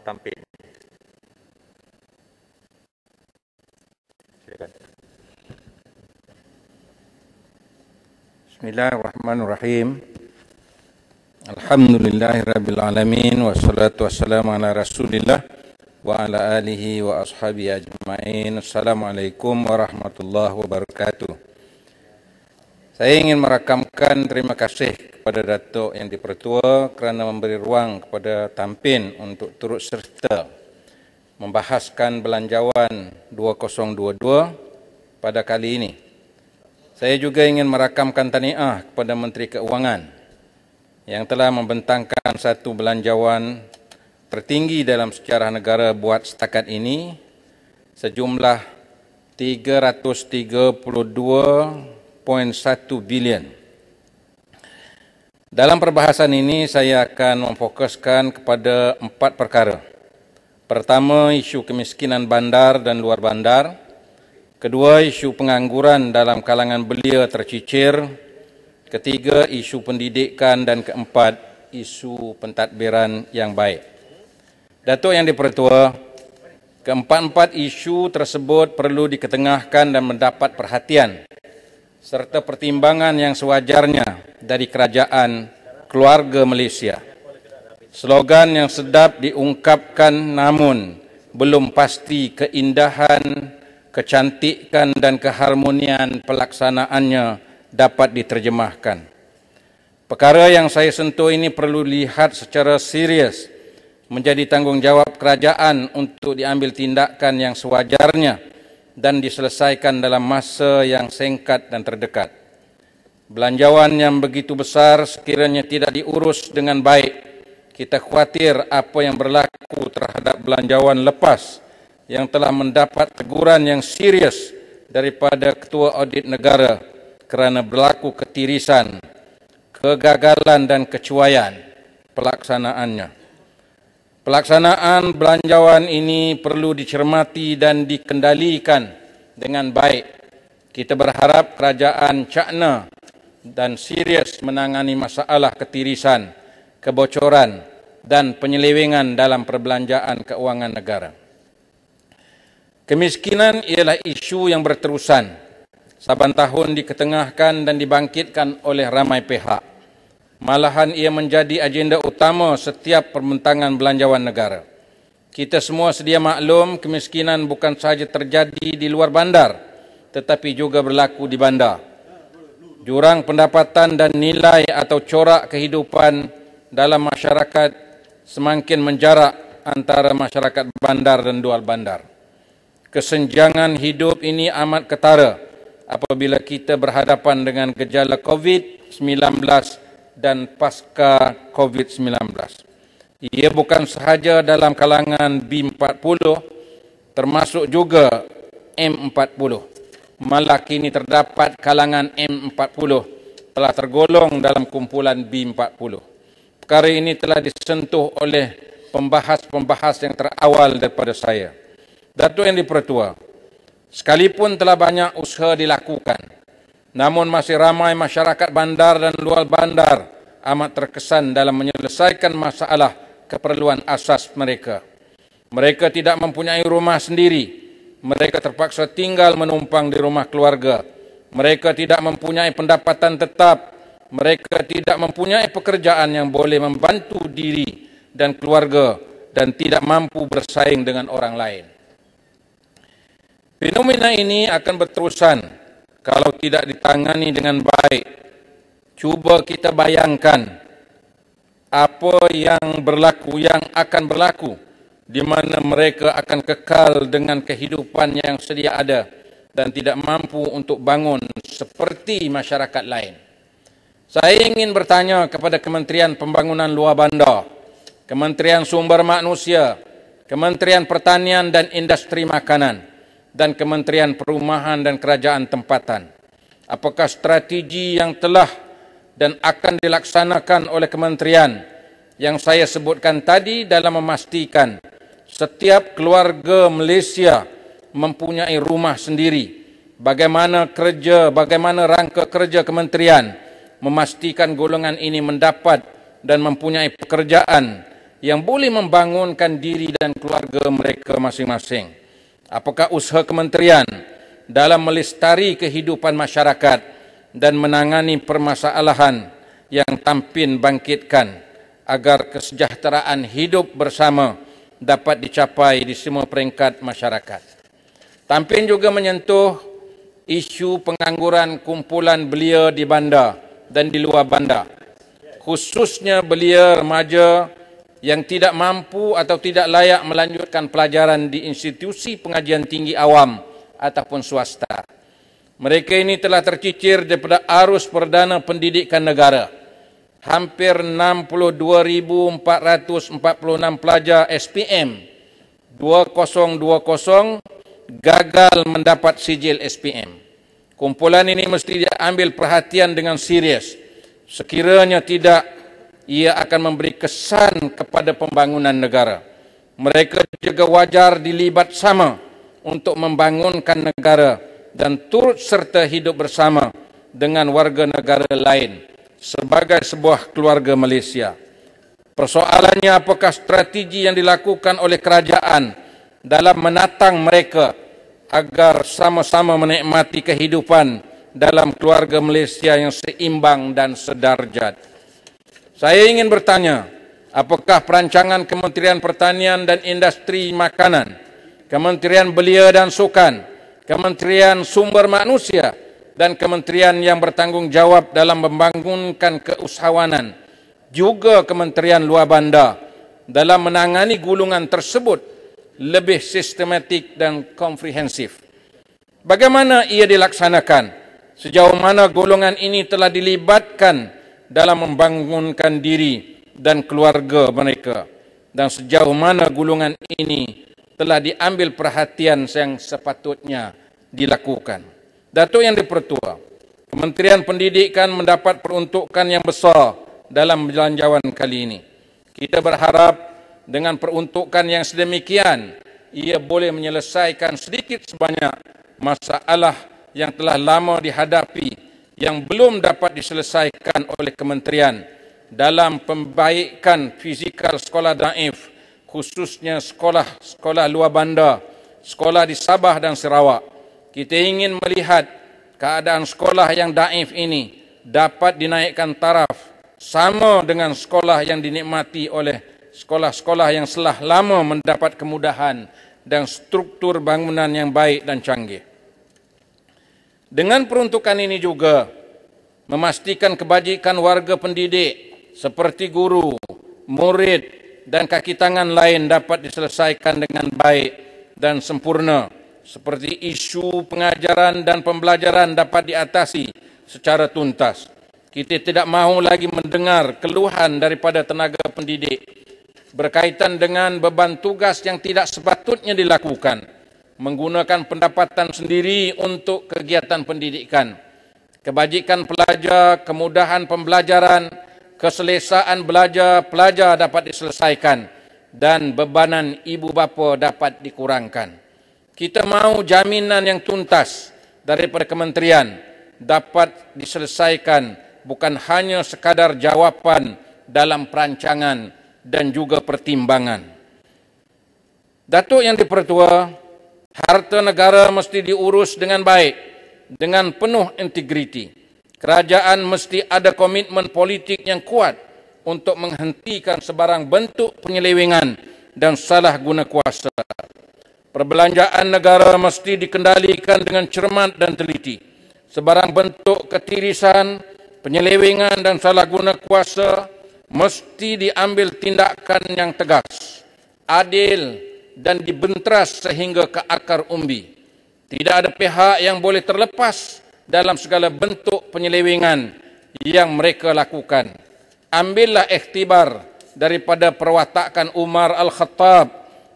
tampil. Silakan. Bismillahirrahmanirrahim. Alhamdulillahirrabbilalamin. Wassalatu wassalamu ala rasulillah wa ala alihi wa ashabihi ajma'in. Assalamualaikum warahmatullahi wabarakatuh. Saya ingin merakamkan terima kasih kepada Datuk Yang Dipertua kerana memberi ruang kepada Tampin untuk turut serta membahaskan belanjawan 2022 pada kali ini. Saya juga ingin merakamkan tahniah kepada Menteri Keuangan yang telah membentangkan satu belanjawan tertinggi dalam sejarah negara buat setakat ini sejumlah 332.1 bilion. Dalam perbahasan ini saya akan memfokuskan kepada 4 perkara. Pertama, isu kemiskinan bandar dan luar bandar. Kedua, isu pengangguran dalam kalangan belia tercicir. Ketiga, isu pendidikan. Dan keempat, isu pentadbiran yang baik. Datuk Yang Dipertua, keempat-empat isu tersebut perlu diketengahkan dan mendapat perhatian serta pertimbangan yang sewajarnya dari kerajaan keluarga Malaysia. Slogan yang sedap diungkapkan namun belum pasti keindahan, kecantikan dan keharmonian pelaksanaannya dapat diterjemahkan. Perkara yang saya sentuh ini perlu dilihat secara serius menjadi tanggungjawab kerajaan untuk diambil tindakan yang sewajarnya dan diselesaikan dalam masa yang singkat dan terdekat. Belanjawan yang begitu besar sekiranya tidak diurus dengan baik, kita khawatir apa yang berlaku terhadap belanjawan lepas yang telah mendapat teguran yang serius daripada Ketua Audit Negara kerana berlaku ketirisan, kegagalan dan kecuaian pelaksanaannya. Pelaksanaan belanjawan ini perlu dicermati dan dikendalikan dengan baik. Kita berharap kerajaan cakna dan serius menangani masalah ketirisan, kebocoran dan penyelewengan dalam perbelanjaan keuangan negara. Kemiskinan ialah isu yang berterusan, saban tahun diketengahkan dan dibangkitkan oleh ramai pihak. Malahan ia menjadi agenda utama setiap perbentangan belanjawan negara. Kita semua sedia maklum kemiskinan bukan sahaja terjadi di luar bandar, tetapi juga berlaku di bandar. Jurang pendapatan dan nilai atau corak kehidupan dalam masyarakat semakin menjarak antara masyarakat bandar dan luar bandar. Kesenjangan hidup ini amat ketara apabila kita berhadapan dengan gejala COVID-19 dan pasca COVID-19. Ia bukan sahaja dalam kalangan B40, termasuk juga M40. Malah kini terdapat kalangan M40 telah tergolong dalam kumpulan B40. Perkara ini telah disentuh oleh pembahas-pembahas yang terawal daripada saya. Datuk Yang Dipertua, sekalipun telah banyak usaha dilakukan, namun masih ramai masyarakat bandar dan luar bandar amat terkesan dalam menyelesaikan masalah keperluan asas mereka. Mereka tidak mempunyai rumah sendiri. Mereka terpaksa tinggal menumpang di rumah keluarga. Mereka tidak mempunyai pendapatan tetap. Mereka tidak mempunyai pekerjaan yang boleh membantu diri dan keluarga dan tidak mampu bersaing dengan orang lain. Fenomena ini akan berterusan kalau tidak ditangani dengan baik. Cuba kita bayangkan apa yang akan berlaku di mana mereka akan kekal dengan kehidupan yang sedia ada dan tidak mampu untuk bangun seperti masyarakat lain. Saya ingin bertanya kepada Kementerian Pembangunan Luar Bandar, Kementerian Sumber Manusia, Kementerian Pertanian dan Industri Makanan, dan Kementerian Perumahan dan Kerajaan Tempatan. Apakah strategi yang telah dan akan dilaksanakan oleh kementerian yang saya sebutkan tadi dalam memastikan setiap keluarga Malaysia mempunyai rumah sendiri? Bagaimana rangka kerja kementerian memastikan golongan ini mendapat dan mempunyai pekerjaan yang boleh membangunkan diri dan keluarga mereka masing-masing. Apakah usaha kementerian dalam melestari kehidupan masyarakat dan menangani permasalahan yang tampil bangkitkan agar kesejahteraan hidup bersama dapat dicapai di semua peringkat masyarakat. Tampil juga menyentuh isu pengangguran kumpulan belia di bandar dan di luar bandar, khususnya belia remaja yang tidak mampu atau tidak layak melanjutkan pelajaran di institusi pengajian tinggi awam ataupun swasta. Mereka ini telah tercicir daripada arus perdana pendidikan negara. Hampir 62,446 pelajar SPM 2020 gagal mendapat sijil SPM. Kumpulan ini mesti diambil perhatian dengan serius. Sekiranya tidak, ia akan memberi kesan kepada pembangunan negara. Mereka juga wajar dilibat sama untuk membangunkan negara dan turut serta hidup bersama dengan warga negara lain sebagai sebuah keluarga Malaysia. Persoalannya, apakah strategi yang dilakukan oleh kerajaan dalam menatang mereka agar sama-sama menikmati kehidupan dalam keluarga Malaysia yang seimbang dan sedarjat? Saya ingin bertanya, apakah perancangan Kementerian Pertanian dan Industri Makanan, Kementerian Belia dan Sukan, Kementerian Sumber Manusia, dan kementerian yang bertanggungjawab dalam membangunkan keusahawanan, juga Kementerian Luar Bandar, dalam menangani gulungan tersebut lebih sistematik dan komprehensif? Bagaimana ia dilaksanakan? Sejauh mana golongan ini telah dilibatkan dalam membangunkan diri dan keluarga mereka? Dan sejauh mana golongan ini telah diambil perhatian yang sepatutnya dilakukan? Datuk Yang di-Pertua, Kementerian Pendidikan mendapat peruntukan yang besar dalam belanjawan kali ini. Kita berharap dengan peruntukan yang sedemikian, ia boleh menyelesaikan sedikit sebanyak masalah yang telah lama dihadapi yang belum dapat diselesaikan oleh kementerian dalam pembaikan fizikal sekolah daif, khususnya sekolah luar bandar, sekolah di Sabah dan Sarawak. Kita ingin melihat keadaan sekolah yang daif ini dapat dinaikkan taraf sama dengan sekolah yang dinikmati oleh sekolah-sekolah yang telah lama mendapat kemudahan dan struktur bangunan yang baik dan canggih. Dengan peruntukan ini juga memastikan kebajikan warga pendidik seperti guru, murid dan kaki tangan lain dapat diselesaikan dengan baik dan sempurna, seperti isu pengajaran dan pembelajaran dapat diatasi secara tuntas. Kita tidak mahu lagi mendengar keluhan daripada tenaga pendidik berkaitan dengan beban tugas yang tidak sepatutnya dilakukan, menggunakan pendapatan sendiri untuk kegiatan pendidikan. Kebajikan pelajar, kemudahan pembelajaran, keselesaan belajar pelajar dapat diselesaikan dan bebanan ibu bapa dapat dikurangkan. Kita mahu jaminan yang tuntas daripada kementerian dapat diselesaikan, bukan hanya sekadar jawapan dalam perancangan dan juga pertimbangan. Datuk Yang di-Pertua, harta negara mesti diurus dengan baik, dengan penuh integriti. Kerajaan mesti ada komitmen politik yang kuat untuk menghentikan sebarang bentuk penyelewengan dan salah guna kuasa. Perbelanjaan negara mesti dikendalikan dengan cermat dan teliti. Sebarang bentuk ketirisan, penyelewengan dan salah guna kuasa mesti diambil tindakan yang tegas, adil dan dibenteras sehingga ke akar umbi. Tidak ada pihak yang boleh terlepas dalam segala bentuk penyelewengan yang mereka lakukan. Ambillah iktibar daripada perwatakan Umar Al-Khattab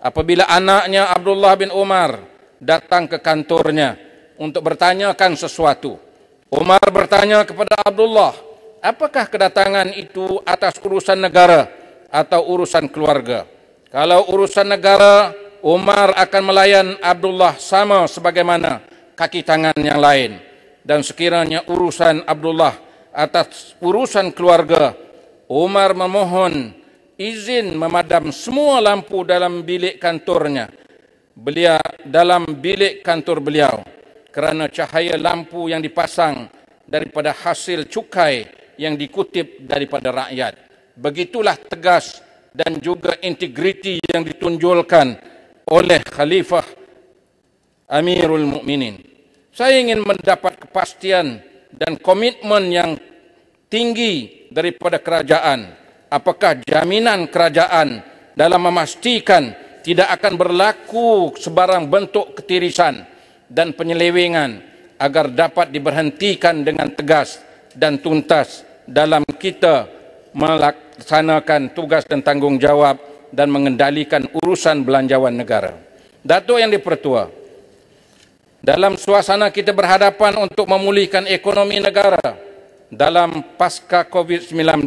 apabila anaknya Abdullah bin Umar datang ke kantornya untuk bertanyakan sesuatu. Umar bertanya kepada Abdullah, apakah kedatangan itu atas urusan negara atau urusan keluarga? Kalau urusan negara, Umar akan melayan Abdullah sama sebagaimana kaki tangan yang lain. Dan sekiranya urusan Abdullah atas urusan keluarga, Umar memohon izin memadam semua lampu dalam bilik kantornya, dalam bilik kantor beliau, kerana cahaya lampu yang dipasang daripada hasil cukai yang dikutip daripada rakyat. Begitulah tegas dan juga integriti yang ditunjulkan oleh Khalifah Amirul Mukminin. Saya ingin mendapat kepastian dan komitmen yang tinggi daripada kerajaan. Apakah jaminan kerajaan dalam memastikan tidak akan berlaku sebarang bentuk ketirisan dan penyelewengan agar dapat diberhentikan dengan tegas dan tuntas dalam kita melaksanakan tugas dan tanggungjawab dan mengendalikan urusan belanjawan negara. Datuk Yang di-Pertua, dalam suasana kita berhadapan untuk memulihkan ekonomi negara dalam pasca COVID-19,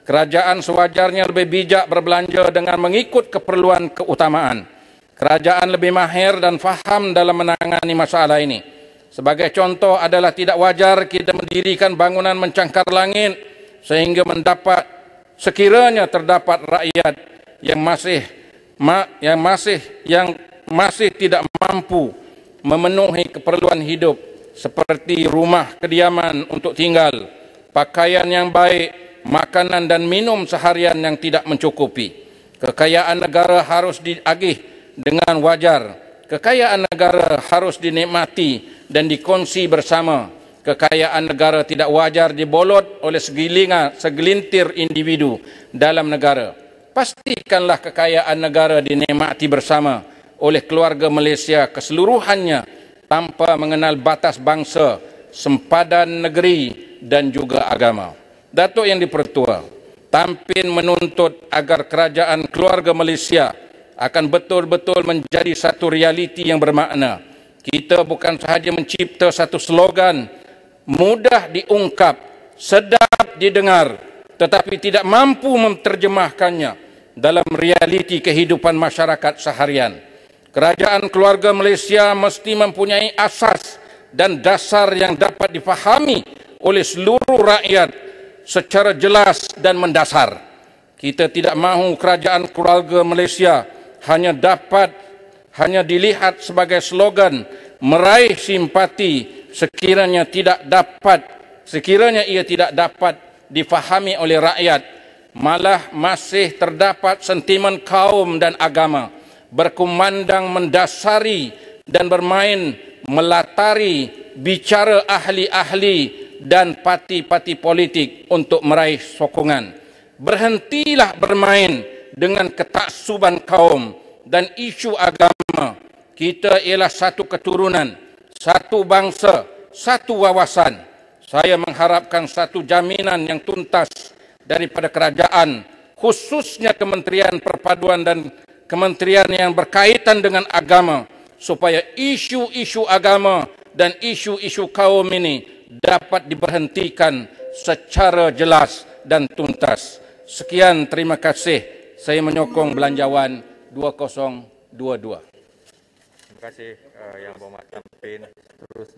kerajaan sewajarnya lebih bijak berbelanja dengan mengikut keperluan keutamaan. Kerajaan lebih mahir dan faham dalam menangani masalah ini. Sebagai contoh adalah tidak wajar kita mendirikan bangunan mencangkar langit sehingga sekiranya terdapat rakyat yang masih tidak mampu memenuhi keperluan hidup seperti rumah kediaman untuk tinggal, pakaian yang baik, makanan dan minum seharian yang tidak mencukupi. Kekayaan negara harus diagih dengan wajar. Kekayaan negara harus dinikmati dan dikongsi bersama. Kekayaan negara tidak wajar dibolot oleh segelintir individu dalam negara. Pastikanlah kekayaan negara dinikmati bersama oleh keluarga Malaysia keseluruhannya tanpa mengenal batas bangsa, sempadan negeri dan juga agama. Datuk Yang di-Pertua, Tampin menuntut agar kerajaan keluarga Malaysia akan betul-betul menjadi satu realiti yang bermakna. Kita bukan sahaja mencipta satu slogan mudah diungkap, sedap didengar, tetapi tidak mampu menerjemahkannya dalam realiti kehidupan masyarakat seharian. Kerajaan keluarga Malaysia mesti mempunyai asas dan dasar yang dapat difahami oleh seluruh rakyat secara jelas dan mendasar. Kita tidak mahu kerajaan keluarga Malaysia hanya dilihat sebagai slogan meraih simpati sekiranya ia tidak dapat difahami oleh rakyat, malah masih terdapat sentimen kaum dan agama berkumandang mendasari dan bermain melatari bicara ahli-ahli dan parti-parti politik untuk meraih sokongan. Berhentilah bermain dengan ketaksuban kaum dan isu agama. Kita ialah satu keturunan, satu bangsa, satu wawasan. Saya mengharapkan satu jaminan yang tuntas daripada kerajaan, khususnya Kementerian Perpaduan dan kementerian yang berkaitan dengan agama, supaya isu-isu agama dan isu-isu kaum ini dapat diberhentikan secara jelas dan tuntas. Sekian, terima kasih. Saya menyokong Belanjawan 2022. Terima kasih Yang Berhormat Tampin. Terusnya